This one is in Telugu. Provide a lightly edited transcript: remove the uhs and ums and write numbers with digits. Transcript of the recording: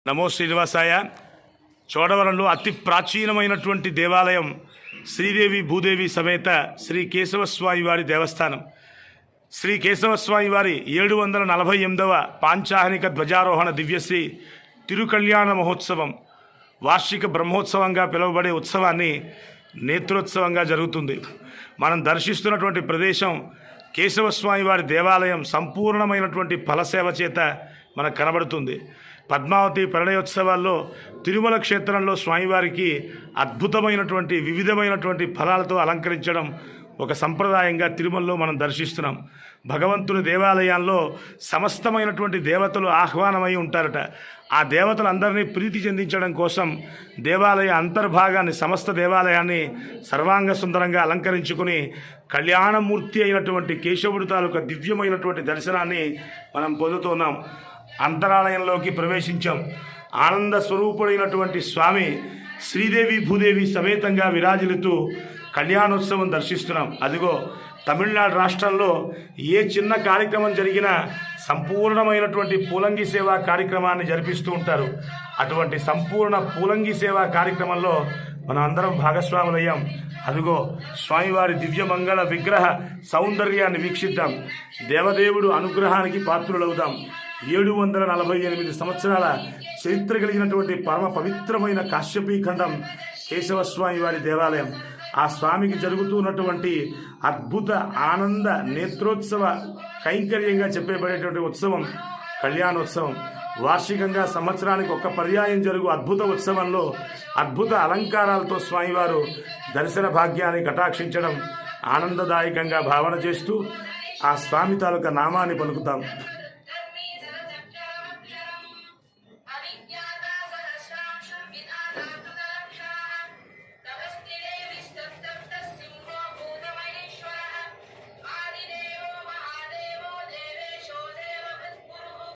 నమో శ్రీనివాసాయ. చోడవరంలో అతి ప్రాచీనమైనటువంటి దేవాలయం శ్రీదేవి భూదేవి సమేత శ్రీ కేశవస్వామి వారి దేవస్థానం. శ్రీ కేశవస్వామి వారి 748వ పాంచాహనిక ధ్వజారోహణ దివ్యశ్రీ తిరుకళ్యాణ మహోత్సవం వార్షిక బ్రహ్మోత్సవంగా పిలువబడే ఉత్సవాన్ని నేత్రోత్సవంగా జరుగుతుంది. మనం దర్శిస్తున్నటువంటి ప్రదేశం కేశవస్వామి వారి దేవాలయం సంపూర్ణమైనటువంటి ఫలసేవ చేత మనకు కనబడుతుంది. పద్మావతి పరిణయోత్సవాల్లో తిరుమల క్షేత్రంలో స్వామివారికి అద్భుతమైనటువంటి వివిధమైనటువంటి ఫలాలతో అలంకరించడం ఒక సంప్రదాయంగా తిరుమలలో మనం దర్శిస్తున్నాం. భగవంతుని దేవాలయాల్లో సమస్తమైనటువంటి దేవతలు ఆహ్వానమై ఉంటారట. ఆ దేవతలందరినీ ప్రీతి చెందించడం కోసం దేవాలయ అంతర్భాగాన్ని సమస్త దేవాలయాన్ని సర్వాంగ సుందరంగా అలంకరించుకుని కళ్యాణమూర్తి అయినటువంటి కేశవుడి తాలూకా దివ్యమైనటువంటి దర్శనాన్ని మనం పొందుతున్నాం. అంతరాలయంలోకి ప్రవేశించాం. ఆనంద స్వరూపుడైనటువంటి స్వామి శ్రీదేవి భూదేవి సమేతంగా విరాజిల్లుతూ కళ్యాణోత్సవం దర్శిస్తున్నాం. అదిగో తమిళనాడు రాష్ట్రంలో ఏ చిన్న కార్యక్రమం జరిగినా సంపూర్ణమైనటువంటి పూలంగి సేవా కార్యక్రమాన్ని జరిపిస్తూ ఉంటారు. అటువంటి సంపూర్ణ పూలంగి సేవా కార్యక్రమంలో మనం అందరం భాగస్వాములయ్యాం. అదిగో స్వామివారి దివ్యమంగళ విగ్రహ సౌందర్యాన్ని వీక్షిద్దాం. దేవదేవుడు అనుగ్రహానికి పాత్రులవుదాం. 748 సంవత్సరాల చరిత్ర కలిగినటువంటి పరమ పవిత్రమైన కాశ్యపీఖండం కేశవస్వామి వారి దేవాలయం. ఆ స్వామికి జరుగుతున్నటువంటి అద్భుత ఆనంద నేత్రోత్సవ కైంకర్యంగా చెప్పబడేటువంటి ఉత్సవం కళ్యాణోత్సవం. వార్షికంగా సంవత్సరానికి ఒక్క పర్యాయం జరుగు అద్భుత ఉత్సవంలో అద్భుత అలంకారాలతో స్వామివారు దర్శన భాగ్యాన్ని కటాక్షించడం ఆనందదాయకంగా భావన చేస్తూ ఆ స్వామి తాలూకా నామాన్ని పలుకుతాం.